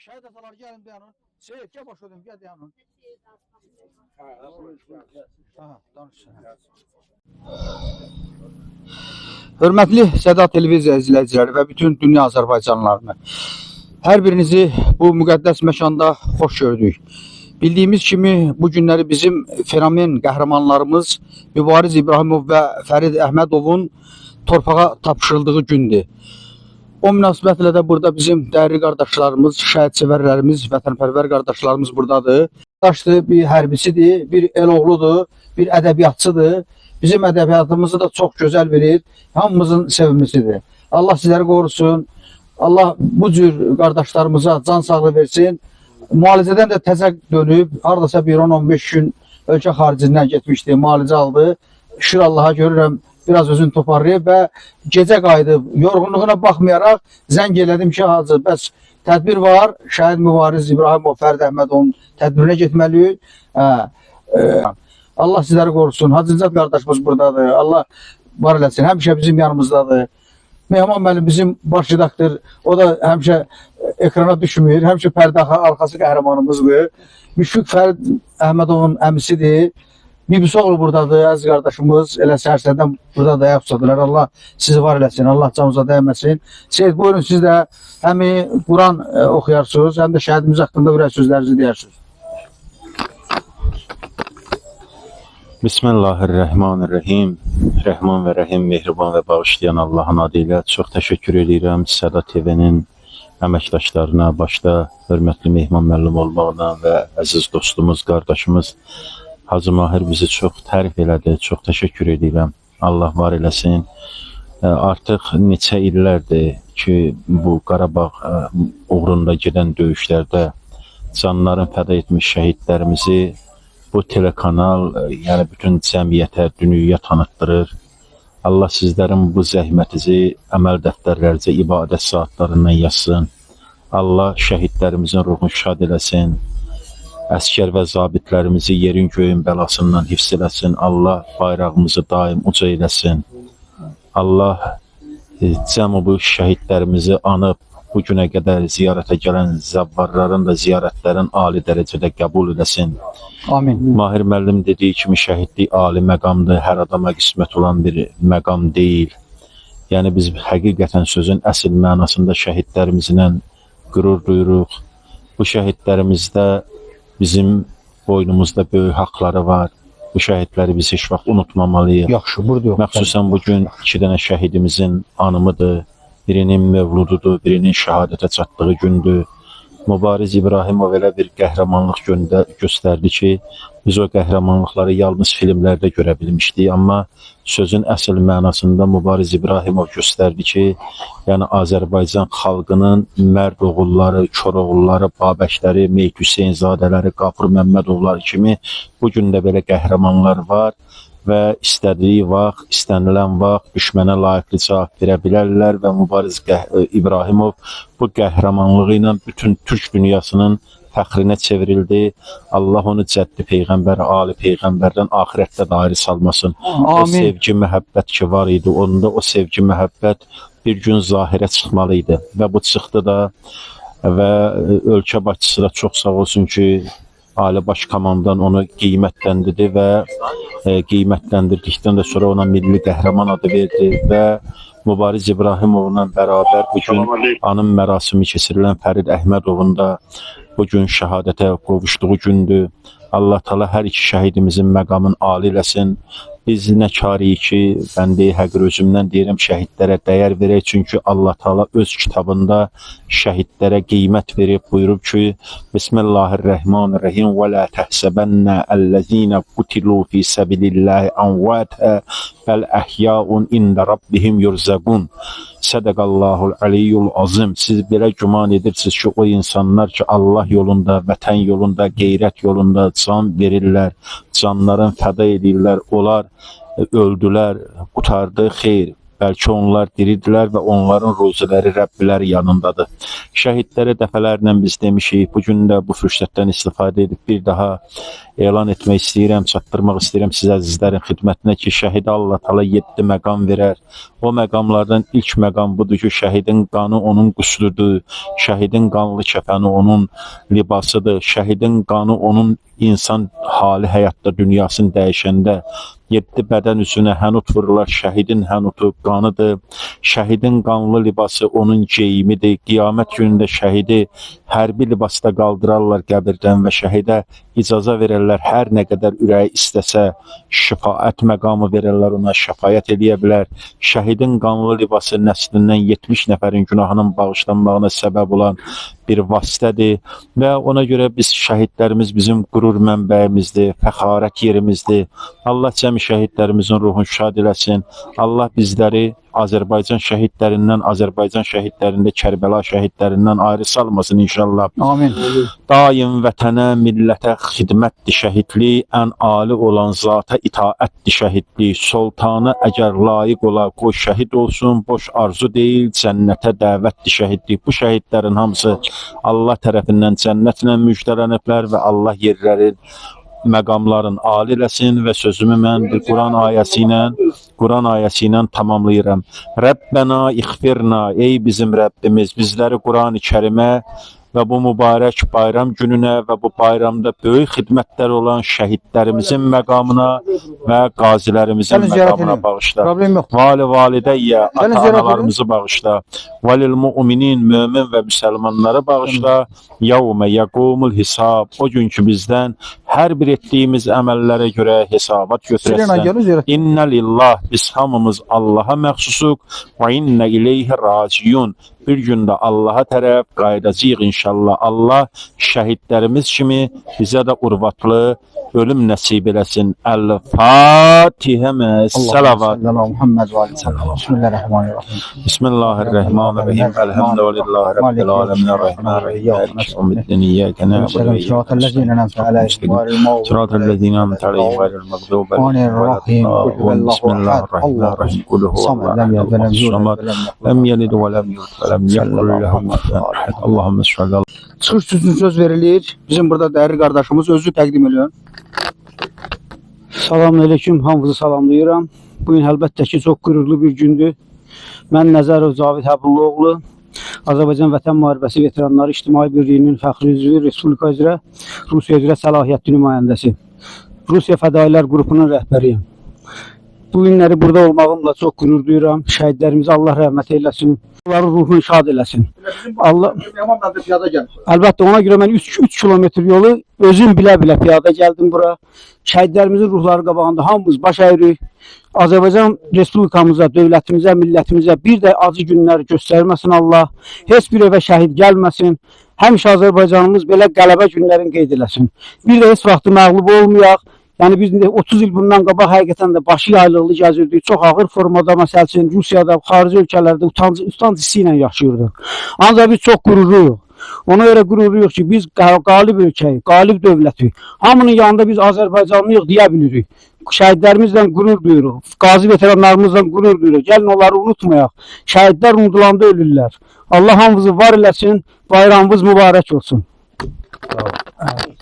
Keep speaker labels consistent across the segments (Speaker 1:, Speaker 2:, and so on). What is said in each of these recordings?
Speaker 1: Şəhid atalar gəlin dayanın. Seyit, gəl başa dönüm, gəl dayanın. Danışsın. Hörmətli Səda Televiziya izləyiciləri və bütün dünya Azərbaycanlılarını, hər birinizi bu müqəddəs məkanda xoş gördük. Bildiyimiz kimi bu günləri bizim fenomen qəhrəmanlarımız Mübariz İbrahimov və Fərid Əhmədovun torpağa tapşırıldığı gündür. O münasibətlə də burada bizim dəyərli qardaşlarımız, şəhidseverlərimiz, vətənpərvər qardaşlarımız buradadır. Qardaşdır, bir hərbisidir, bir eloğludur, bir ədəbiyyatçıdır. Bizim ədəbiyyatımızı da çox gözəl verir, hamımızın sevimlisidir. Allah sizləri qorusun, Allah bu cür qardaşlarımıza can sağlığı versin. Müalicədən də təzə dönüb, haradasa bir 10-15 gün ölkə xaricindən getmişdi, müalicə aldı. Şükür Allaha görürəm, biraz özünü toparlayıb və gecə qayıdıb, yorğunluğuna baxmayaraq zəng elədim ki, hacı, bəs tədbir var, Şəhid Mübariz İbrahimov, Fərid Əhmədovun tədbirinə getməliyik. Allah sizləri qorusun, Hacı İzzət qardaşımız buradadır, Allah var eləsin, həmişə bizim yanımızdadır. Mehman müəllim bizim baş redaktor, o da həmişə ekrana düşmür, həmişə pərdə arxası qəhrəmanımızdır. Müşfiq Fərid Əhmədovun əmisidir. Bibisoğlu buradadır, əziz qardaşımız, elə sərsədən burada dayaq tutsadılar. Allah sizi var eləsin, Allah canınıza dəyməsin. Seyid, buyurun siz də həm Quran oxuyarsınız, həm də şəhidimiz haqqında ürək sözlərinizi deyirsiniz.
Speaker 2: Bismillahirrahmanirrahim. Rəhman və Rəhim, mehriban və bağışlayan Allahın adı ilə çox təşəkkür edirəm Səda TV-nin əməkdaşlarına, başda hörmətli Mehman müəllim olmaqla və əziz dostumuz, qardaşımız Hacı Mahir bizi çox tərif elədi, çox təşəkkür edirəm. Allah var eləsin. Artıq neçə illərdir ki, bu Qarabağ uğrunda gedən döyüşlərdə canlarını fəda etmiş şəhidlərimizi bu telekanal, yəni bütün cəmiyyətə, dünyaya tanıtdırır. Allah sizlərin bu zəhmətinizi əməl dəftərlərinizə, ibadət saatlarından yazsın. Allah şəhidlərimizin ruhunu şad eləsin. Əskər və zabitlərimizi yerin göyün bəlasından hifz eləsin. Allah bayrağımızı daim uca eləsin. Allah cəmi bu şəhidlərimizi anıb, bu günə qədər ziyarətə gələn zəvvarların da ziyarətlərin ali dərəcədə qəbul eləsin.
Speaker 1: Amin.
Speaker 2: Mahir müəllim dediyi kimi şəhidlik ali məqamdır, hər adama qismət olan bir məqam deyil. Yəni biz həqiqətən sözün əsl mənasında şəhidlərimizlə qürur duyuruq. Bu şəhidlərimizdə bizim boynumuzda böyük haqları var. Bu şəhidləri biz heç vaxt unutmamalıyıq.
Speaker 1: Yaxşı, burada yox.
Speaker 2: Məxsusən bugün 2 dənə şəhidimizin anımıdır. Birinin mövlududur, birinin şəhadətə çatdığı gündür. Mübariz İbrahimov elə bir qəhrəmanlıq göstərdi ki, biz o qəhrəmanlıqları yalnız filmlərdə görə bilmişdik. Amma sözün əsl mənasında Mübariz İbrahimov göstərdi ki, yəni Azərbaycan xalqının mərd oğulları, Koroğulları, Babəkləri, Meyit Hüseynzadələri, Qafur Məmmədovları kimi bugün də belə qəhrəmanlar var və istədiyi vaxt, istənilən vaxt düşmənə layiqli cavab verə bilərlər və Mübariz İbrahimov bu qəhrəmanlığı ilə bütün Türk dünyasının fəxrinə çevrildi. Allah onu cəddi Peyğəmbər, Ali Peyğəmbərdən axirətdə də ayrı salmasın. O sevgi, məhəbbət ki var idi, onda o sevgi, məhəbbət bir gün zahirə çıxmalıydı və bu çıxdı da və ölkə başçısı da çox sağ olsun ki, Ali Baş Komandan onu qiymətləndirdi və qiymətləndirdikdən də sonra ona milli qəhrəman adı verdi və Mübariz İbrahimovla bərabər bugün anım mərasimi keçirilən Fərid Əhmədovun da bugün şəhadətə qovuşduğu gündür. Allah Teala hər iki şəhidimizin məqamını ali eləsin. Biz nə karıyıq ki, mən həqir özümdən deyirəm, şəhidlərə dəyər verək. Çünki Allah Teala öz kitabında şəhidlərə qiymət verib buyurub ki, Bismillahirrahmanirrahim və la təhsəbənnə əlləzinə qutilu fi səbilillahi anvətə bəl əhyaun ində rabbihim yurzəqun. Sədəqallahul aliyyul azim. Siz belə güman edirsiniz ki, o insanlar ki, Allah yolunda, vətən yolunda, qeyrət yolunda can verirlər, canların fəda edirlər, onlar öldülər, qutardı, xeyr. bəlkə onlar diridirlər və onların ruziləri Rəbbiləri yanındadır. Şəhidlərə dəfələrlə biz demişik, bu gün də bu fürsətdən istifadə edib bir daha elan etmək istəyirəm, çatdırmaq istəyirəm siz əzizlərin xidmətinə ki, şəhidə Allah Taala 7 məqam verər. O məqamlardan ilk məqam budur ki, şəhidin qanı onun qüsludur, şəhidin qanlı kəfəni onun libasıdır, şəhidin qanı onun insan hali həyatda dünyasını dəyişəndə 7 bədən üzünə hənut vururlar, şəhidin hənutu qanıdır. Şəhidin qanlı libası onun geyimidir. Qiyamət günündə şəhidi hərbi libasda qaldırarlar qəbirdən və şəhidə icaza verərlər. Hər nə qədər ürəyi istəsə, şifaət məqamı verərlər ona, şəfayət eləyə bilər. Şəhidin qanlı libası nəslindən 70 nəfərin günahının bağışlanmağına səbəb olan bir vasitədir və ona görə biz şəhidlərimiz bizim qürur mənbəyimizdir, fəxarət yerimizdir. Allah cəmi şəhidlərimizin ruhunu şad eləsin. Allah bizləri Azərbaycan şəhidlərindən, Azərbaycan şəhidlərində Kərbəla şəhidlərindən ayrı salmasın inşallah.
Speaker 1: Amin.
Speaker 2: Daim vətənə, millətə xidmətdir şəhidlik, ən ali olan zata itaətdir şəhidlik. Sultana əgər layiq ola, qoy şəhid olsun, boş arzu deyil, cənnətə dəvətdir şəhidlik. Bu şəhidlərin hamısı Allah tərəfindən cənnətlə müjdələniblər və Allah yerlərin məqamların ali eləsin və sözümü mən bir Quran ayəsi ilə tamamlayıram. Rəbbənə ixfirna, ey bizim Rəbbimiz, bizləri Quran-ı Kərimə və bu mübarək bayram gününə və bu bayramda böyük xidmətlər olan şəhidlərimizin məqamına və qazilərimizin məqamına bağışla. Vali valideyyə, ata-analarımızı bağışla. Valil müminin, mömin və müsəlmanları bağışla. Yavmə yəqumul hisab. O günkü bizdən hər bir etdiyimiz əməllərə görə hesabat götürəsən. İnnə lillah, biz hamımız Allaha məxsusuq və innə ileyhi raciyun. Bir gündə Allaha tərəf qayıdacağıq inşallah. Allah şəhidlərimiz kimi bizə də urvatlı ölüm nəsib eləsin. El-Fatihə məs-salavat. Bismillahirrahmanirrahim. Elhamdülillahi Rabbil alemin. Rahmanirrahim. Ümiddin iyyake na'budu və iyyake nestaîn. Sıratallezîne en'amte aleyhim gayril mağdûbi aleyhim. Bismillahirrahmanirrahim. Kul huvallahu lem yelid və lem yulad və lem yekul lehu kufuven ahad. Allahumme salli ala.
Speaker 1: Çıxış sözün söz verilir. Bizim burada dəyərli qardaşımız özü təqdim ediyor. Salamünaleyküm, hamınızı salamlayıram. Bugün əlbəttə ki, çox qürurlu bir gündür. Mən Nəzərov Cavid Həbulluoğlu, Azərbaycan Vətən Müharibəsi Veteranları İctimai Birliyinin fəxri üzvü, Respublika üzrə Rusiya üzrə səlahiyyətli nümayəndəsi, Rusiya Fədailər qrupunun rəhbəriyəm. Bu günləri burada olmağımla çox qürur duyuram. Şəhidlərimizə Allah rəhmət eyləsin. Onların ruhunu şad eləsin. Allah əlbəttə ona görə mən 3 kilometr yolu özüm bilə-bilə piyada gəldim bura. Şəhidlərimizin ruhları qabağında hamımız baş əyirik. Azərbaycan Respublikamıza, dövlətimizə, millətimizə bir də acı günlər göstərməsin Allah. Heç bir evə şəhid gəlməsin. Həmişə Azərbaycanımız belə qələbə günlərini qeyd eləsin. Bir də heç vaxt məğlub olmayaq. Yəni biz 30 il bundan qabaq həqiqətən də başı yaylıqlı gəzirdik. Çox ağır formada məsəl üçün Rusiyada, xarici ölkələrdə utanc hissi ilə yaşayırdıq. Ancaq biz çox qürurluyuq. Ona görə qürurluyuq ki, biz qalib ölkəyik, qalib dövlətik. Hamının yanında biz Azərbaycanlıyıq deyə bilirik. Şəhidlərimizlə qürur duyuruq. Qazi veteranlarımızla qürur duyuruq. Gəlin onları unutmayaq. Şəhidlər unudulanda ölürlər. Allah hamımızı var eləsin, bayramımız mübarək olsun.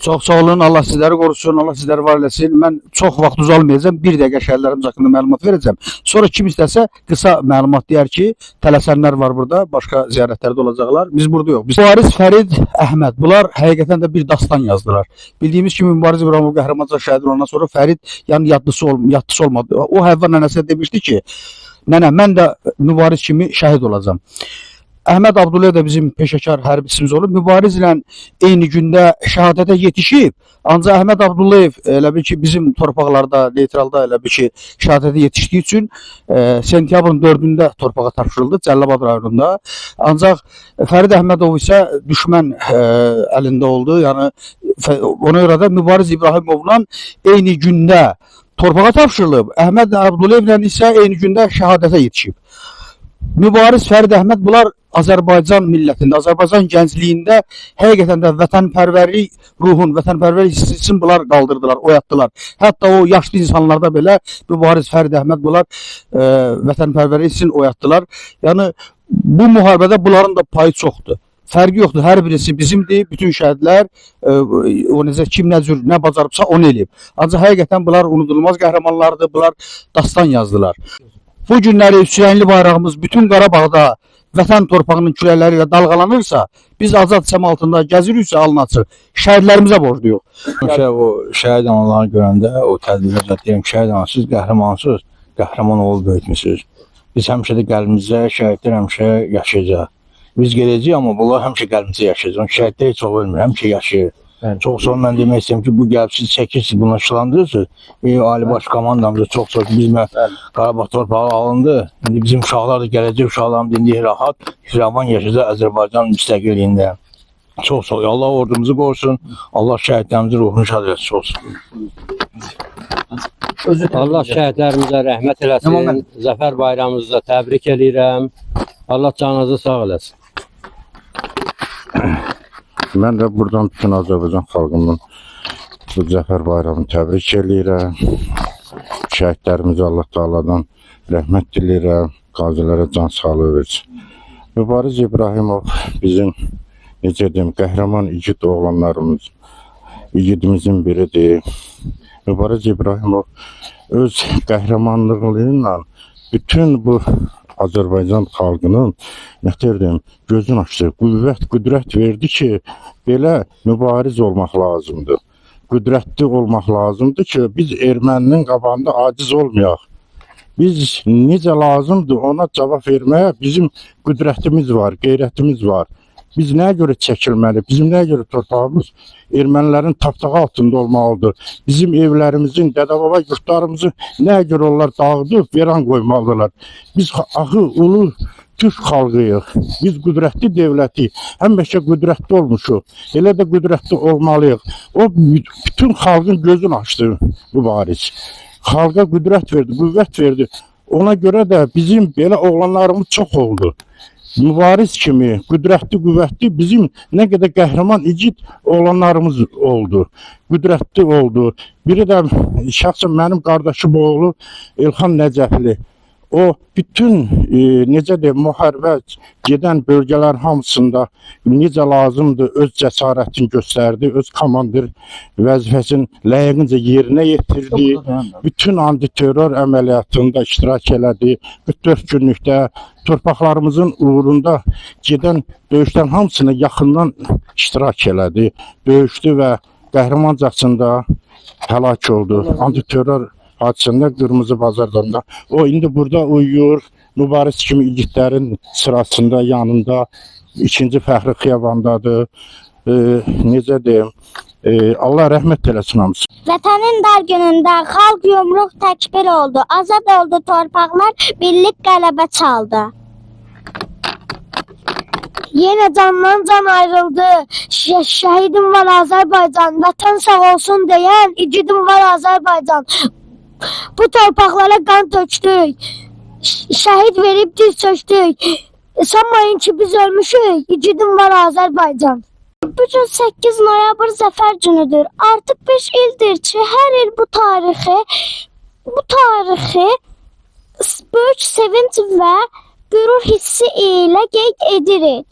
Speaker 1: Çox sağ olun, Allah sizləri qorusun, Allah sizləri var eləsin. Mən çox vaxt uzalmayacağım, bir dəqiqə şəhidlərimiz haqqında məlumat verəcəm. Sonra kim istəsə qısa məlumat deyər ki, tələsənlər var burada, başqa ziyarətlərdə olacaqlar. Biz burada yox. Mübariz Fərid Əhməd, bunlar həqiqətən də bir dastan yazdılar. Bildiyimiz kimi Mübariz İbrahimov qəhrəmanca şəhid olandan sonra Fərid yəni yadlısı olmadı. O həvva nənəsə demişdi ki, nənə mən də Mübariz kimi şəhid olacağam. Əhməd Abdullayev də bizim peşəkar hərbçimiz olub. Mübariz ilə eyni gündə şəhadətə yetişib. Ancaq Əhməd Abdullayev elə bil ki, bizim torpaqlarda, neytralda elə bil ki, şəhadətə yetişdiyi üçün sentyabrın 4-də torpağa tapşırıldı Cəlilabad rayonunda. Ancaq Fərid Əhmədov isə düşmən əlində oldu. Yəni ona görə də Mübariz İbrahimovla eyni gündə torpağa tapşırılıb. Əhməd Abdullayevlə isə eyni gündə şəhadətə yetişib. Mübariz Fərid Əhməd bunlar Azərbaycan millətində, Azərbaycan gəncliyində həqiqətən də vətənpərvərlik ruhun, vətənpərvərlik hissi üçün bunlar qaldırdılar, oyatdılar. Hətta o yaşlı insanlarda belə Mübariz Fərid Əhməd bunlar vətənpərvərlik üçün oyatdılar. Yəni bu müharibədə bunların da payı çoxdur. Fərqi yoxdur. Hər birisi bizimdir. Bütün şəhidlər o necə kim nə cür nə bacarıbsa onu eləyib. Ancaq həqiqətən bunlar unudulmaz qəhrəmanlardır. Bunlar dastan yazdılar. Bu günləri Hüseynli bayrağımız bütün Qarabağda vətən torpağının küləkləri ilə dalğalanırsa, biz azad çəm altında gəziriksə alın açıq. Şəhidlərimizə borcluyuq.
Speaker 3: O şəhid analarını görəndə o tədbirlərdə deyirəm, şəhid anasız, qəhrəmansız, qəhrəman olub böyütmüsünüz. Biz həmişə də qəlbimizdə şəhidlər həmişə yaşayacaq. Biz geleceğiz ama bunlar həmişə qəlbimizdə yaşayacaq. Şəhidlər heç ölmür, həmişə yaşayır. Çox sonra mən demək istəyirəm ki, bu gəlib siz çəkirsiniz, bunu işlandırırsınız. Ali Baş komandamızda çox biz Qarabağ torpağı alındı. İndi bizim uşaqlar da gələcək uşaqlarımız indi rahat, firavan yaşayacaq Azərbaycan müstəqilliyində. Çox Allah ordumuzu qorusun. Allah şəhidlərimizin ruhunu şad etsin olsun.
Speaker 4: Allah şəhidlərimizə rəhmət eləsin. Zəfər bayramımızda təbrik edirəm. Allah canınızı sağ eləsin.
Speaker 5: Mən də buradan bütün Azərbaycan xalqının bu Zəfər bayramını təbrik edirəm. Şəhidlərimizə Allah Taala'dan rəhmət diləyirəm. Qazilərə can sağlığı versin. Mübariz İbrahimov bizim necə deyim, qəhrəman igid oğlanlarımız, igidimizin biridir. Mübariz İbrahimov öz qəhrəmanlığıyla bütün bu Azərbaycan xalqının nətərdim gözün açdı, qüdrət verdi ki, belə mübariz olmaq lazımdır. Qüdrətli olmaq lazımdır ki, biz erməninin qabağında aciz olmayaq. Biz necə lazımdır ona cavab verməyə bizim qüdrətimiz var, qeyrətimiz var. Biz nəyə görə çəkilməli? Bizim nəyə görə torpağımız ermənilərin tapdağı altında olmalıdır? Bizim evlərimizin, dədə-baba yurtlarımızı nəyə görə onlar dağıdıb, veran qoymalıdırlar? Biz axı ulu Türk xalqıyıq. Biz qüdrətli devlətik. Həmişə qüdrətli olmuşuq. Elə də qüdrətli olmalıyıq. O bütün xalqın gözünü açdı mübariz. Xalqa qüdrət verdi, qüvvət verdi. Ona görə də bizim belə oğlanlarımız çox oldu. Mübariz kimi qüdrətli, qüvvətli bizim nə qədər qəhrəman, igid oğlanlarımız oldu. Qüdrətli oldu. Biri də şəxsən mənim qardaşım oğlu İlxan Nəcəfli. O bütün necə deyim, müharibə gedən bölgələr hamısında necə lazımdır öz cəsarətini göstərdi, öz komandir vəzifəsini layiqincə yerinə yetirdi. Bütün antiterror əməliyyatında iştirak elədi. 44 günlükdə torpaqlarımızın uğrunda gedən döyüşlərin hamısını yaxından iştirak elədi. Döyüşdü və qəhrəmancasında həlak oldu. Antiterror hadisəndə Qırmızı Bazarda. O indi burada uyuyur. Mübariz kimi igidlərin sırasında, yanında 2-ci Fəxri Xiyabandadır. Necə deyim? Allah rəhmət eləsin hamısı.
Speaker 6: Vətənin dar günündə xalq yumruq təkbir oldu. Azad oldu torpaqlar, birlik qələbə çaldı. Yenə candan can ayrıldı. Şəhidim var Azərbaycan, vətən sağ olsun deyən igidim var Azərbaycan. Bu torpaqlara qan tökdük. Şəhid verib diz çöktük. Sanmayın ki biz ölmüşük. İgidim var Azərbaycan. Bu gün 8 noyabr Zəfər günüdür. Artıq 5 ildir ki hər il bu tarixi böyük sevinç və qürur hissi ilə qeyd edirik.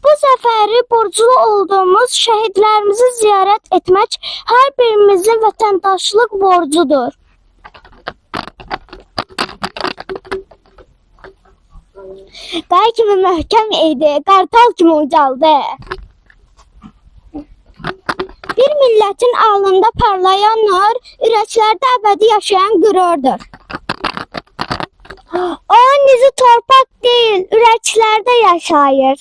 Speaker 6: Bu zəfəri borclu olduğumuz şəhidlərimizi ziyarət etmək hər birimizin vətəndaşlıq borcudur. Qay kimi möhkəm idi, qartal kimi ucaldı. Bir millətin alnında parlayan nur, ürəklərdə əbədi yaşayan qürurdur. Onun izi torpaq deyil, ürəklərdə yaşayır.